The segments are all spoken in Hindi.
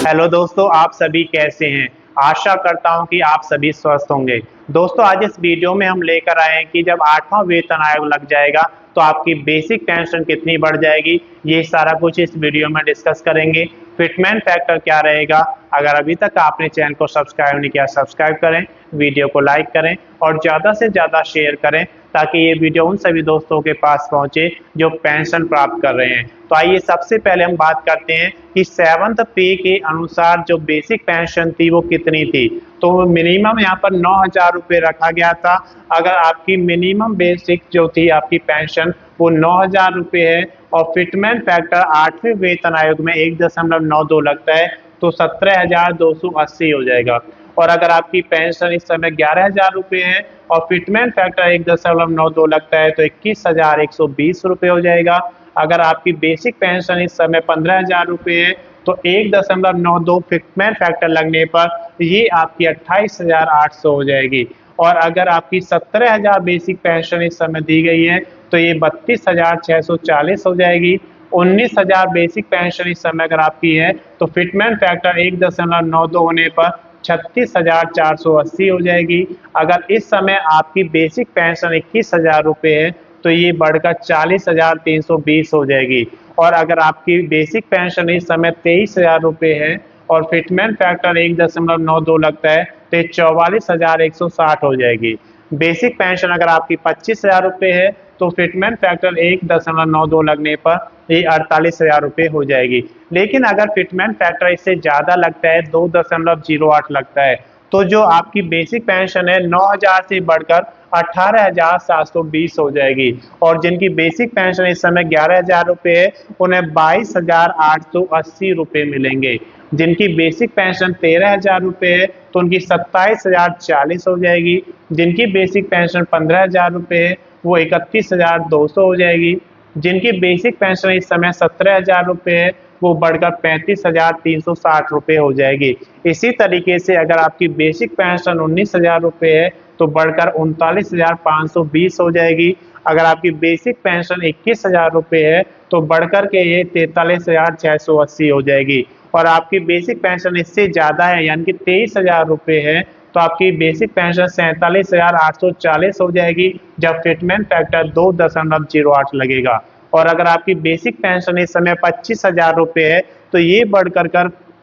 हेलो दोस्तों, आप सभी कैसे हैं। आशा करता हूं कि आप सभी स्वस्थ होंगे। दोस्तों, आज इस वीडियो में हम लेकर आए हैं कि जब 8वां वेतन आयोग लग जाएगा तो आपकी बेसिक पेंशन कितनी बढ़ जाएगी। ये सारा कुछ इस वीडियो में डिस्कस करेंगे। फिटमेंट फैक्टर क्या रहेगा। अगर अभी तक आपने चैनल को सब्सक्राइब नहीं किया, सब्सक्राइब करें, वीडियो को लाइक करें और ज़्यादा से ज़्यादा शेयर करें ताकि ये वीडियो उन सभी दोस्तों के पास पहुंचे जो पेंशन प्राप्त कर रहे हैं। तो आइए सबसे पहले हम बात करते हैं कि 7th पे के अनुसार जो बेसिक पेंशन थी वो कितनी थी। तो मिनिमम यहाँ पर 9,000 रुपये रखा गया था। अगर आपकी मिनिमम बेसिक जो थी आपकी पेंशन वो 9,000 रुपये है और फिटमेंट फैक्टर 8वें वेतन आयोग में 1.92 लगता है तो 17,280 हो जाएगा। और अगर आपकी पेंशन इस समय 11,000 रुपये है और फिटमेंट फैक्टर 1.92 लगता है तो 21,120 रुपये हो जाएगा। अगर आपकी बेसिक पेंशन इस समय 15,000 रुपये है तो 1.92 फिटमेंट फैक्टर लगने पर ये आपकी 28,800 हो जाएगी। और अगर आपकी 17,000 बेसिक पेंशन इस समय दी गई है तो ये 32,640 हो जाएगी। 19,000 बेसिक पेंशन इस समय अगर आपकी है तो फिटमेंट फैक्टर 1.92 होने पर 36,480 हो जाएगी। अगर इस समय आपकी बेसिक पेंशन 21,000 रुपये है तो ये बढ़कर 40,320 हो जाएगी। और अगर आपकी बेसिक पेंशन इस समय 23,000 रुपये है और फिटमेंट फैक्टर 1.92 लगता है तो 44,160 हो जाएगी। बेसिक पेंशन अगर आपकी 25,000 रुपये है तो फिटमेंट फैक्टर 1.92 लगने पर ये 48,000 रुपये हो जाएगी। लेकिन अगर फिटमेंट फैक्टर इससे ज़्यादा लगता है 2.08 लगता है तो जो आपकी बेसिक पेंशन है 9,000 से बढ़कर 18,720 हो जाएगी। और जिनकी बेसिक पेंशन इस समय 11,000 रुपये है उन्हें 22,880 रुपये मिलेंगे। जिनकी बेसिक पेंशन 13,000 रुपये है तो उनकी 27,040 हो जाएगी। जिनकी बेसिक पेंशन 15,000 रुपये है वो 31,200 हो जाएगी। जिनकी बेसिक पेंशन इस समय 17,000 रुपये है वो बढ़कर 35,360 रुपये हो जाएगी। इसी तरीके से अगर आपकी बेसिक पेंशन 19,000 रुपये है तो बढ़कर 39,520 हो जाएगी। अगर आपकी बेसिक पेंशन 21,000 रुपये है तो बढ़कर के ये 43,680 हो जाएगी। और आपकी बेसिक पेंशन इससे ज़्यादा है यानी कि 23,000 रुपये है तो आपकी बेसिक पेंशन 47,840 हो जाएगी जब फिटमेंट फैक्टर 2.08 लगेगा। और अगर आपकी बेसिक पेंशन इस समय 25,000 रुपये है तो ये बढ़कर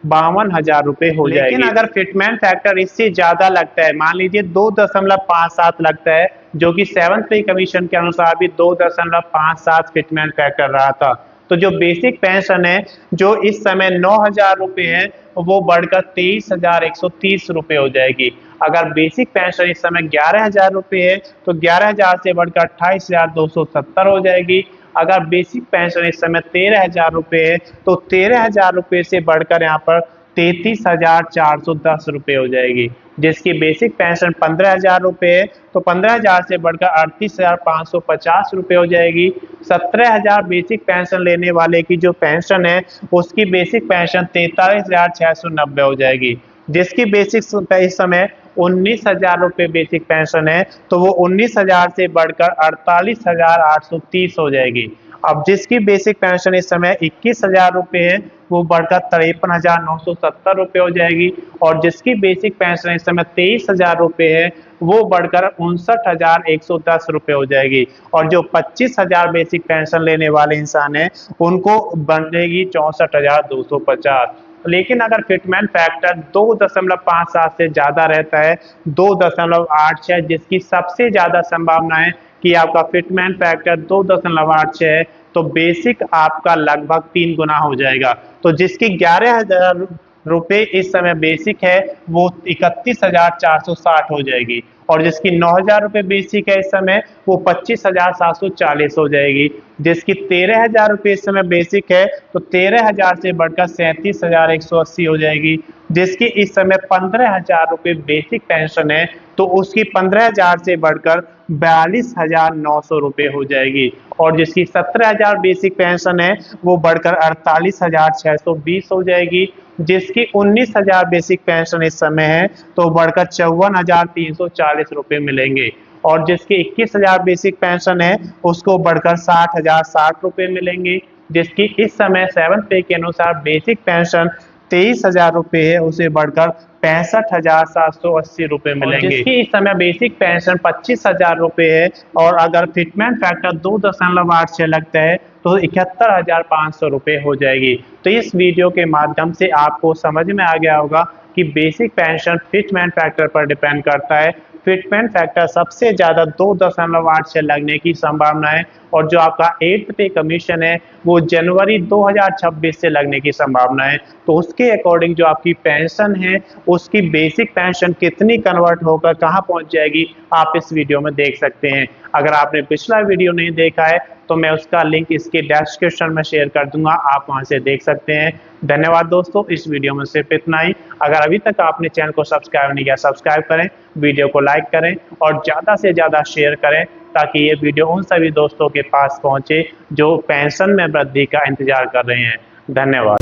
52,000 रुपये हो जाएगी। लेकिन अगर फिटमेंट फैक्टर इससे ज्यादा लगता है, मान लीजिए 2.57 लगता है, जो कि 7th पे कमीशन के अनुसार भी 2.57 फिटमेंट फैक्टर रहा था, तो जो बेसिक पेंशन है जो इस समय 9,000 रुपये है वो बढ़कर 23,130 रुपये हो जाएगी। अगर बेसिक पेंशन इस समय 11,000 रुपये है तो 11,000 से बढ़कर 28,270 हो जाएगी। अगर बेसिक पेंशन इस समय 13,000 रुपये है तो 13,000 रुपये से बढ़कर यहाँ पर 33,410 रुपये हो जाएगी। जिसकी बेसिक पेंशन 15,000 रुपये है तो 15,000 से बढ़कर 38,550 रुपये हो जाएगी। 17,000 बेसिक पेंशन लेने वाले की जो पेंशन है उसकी बेसिक पेंशन 43,690 हो जाएगी। जिसकी बेसिक इस समय 19,000 रुपये बेसिक पेंशन है तो वो 19,000 से बढ़कर 48,830 हो जाएगी। अब जिसकी बेसिक पेंशन इस समय 21,000 रुपये है वो बढ़कर 53,970 रुपये हो जाएगी। और जिसकी बेसिक पेंशन इस समय 23,000 रुपये है वो बढ़कर 59,110 रुपये हो जाएगी। और जो 25,000 बेसिक पेंशन लेने वाले इंसान है उनको बढ़ेगी 64,250। लेकिन अगर फिटमेंट फैक्टर 2.57 से ज़्यादा रहता है 2.86, जिसकी सबसे ज़्यादा संभावना है कि आपका फिटमेंट फैक्टर 2.86 है तो बेसिक आपका लगभग 3 गुना हो जाएगा। तो जिसकी 11,000 रुपये इस समय बेसिक है वो 31,460 हो जाएगी। और जिसकी 9,000 रुपये बेसिक है इस समय वो 25,740 हो जाएगी। जिसकी 13,000 रुपये इस समय बेसिक है तो 13,000 से बढ़कर 37,180 हो जाएगी। जिसकी इस समय 15,000 रुपये बेसिक पेंशन है तो उसकी 15,000 से बढ़कर 42,900 रुपये हो जाएगी। और जिसकी 17,000 बेसिक पेंशन है वो बढ़कर 48,620 हो जाएगी। जिसकी 19,000 बेसिक पेंशन इस समय है तो बढ़कर 54,340 रुपये मिलेंगे। और जिसकी 21,000 बेसिक पेंशन है उसको बढ़कर 60,060 रुपये मिलेंगे। जिसकी इस समय 7th पे के अनुसार बेसिक पेंशन 23,000 रुपए है उसे बढ़कर 65,780 रुपए मिलेंगे। जिसकी इस समय बेसिक पेंशन 25,000 रुपए है और अगर फिटमेंट फैक्टर 2.86 लगता है तो 71,500 रुपए हो जाएगी। तो इस वीडियो के माध्यम से आपको समझ में आ गया होगा कि बेसिक पेंशन फिटमेंट फैक्टर पर डिपेंड करता है। फिटमेंट फैक्टर सबसे ज्यादा 2.8 से लगने की संभावना है और जो आपका 8th पे कमीशन है वो जनवरी 2026 से लगने की संभावना है। तो उसके अकॉर्डिंग जो आपकी पेंशन है उसकी बेसिक पेंशन कितनी कन्वर्ट होकर कहाँ पहुंच जाएगी आप इस वीडियो में देख सकते हैं। अगर आपने पिछला वीडियो नहीं देखा है तो मैं उसका लिंक इसके डिस्क्रिप्शन में शेयर कर दूंगा, आप वहां से देख सकते हैं। धन्यवाद दोस्तों, इस वीडियो में सिर्फ इतना ही। अगर अभी तक आपने चैनल को सब्सक्राइब नहीं किया सब्सक्राइब करें, वीडियो को लाइक करें और ज़्यादा से ज़्यादा शेयर करें ताकि ये वीडियो उन सभी दोस्तों के पास पहुंचे जो पेंशन में वृद्धि का इंतजार कर रहे हैं। धन्यवाद।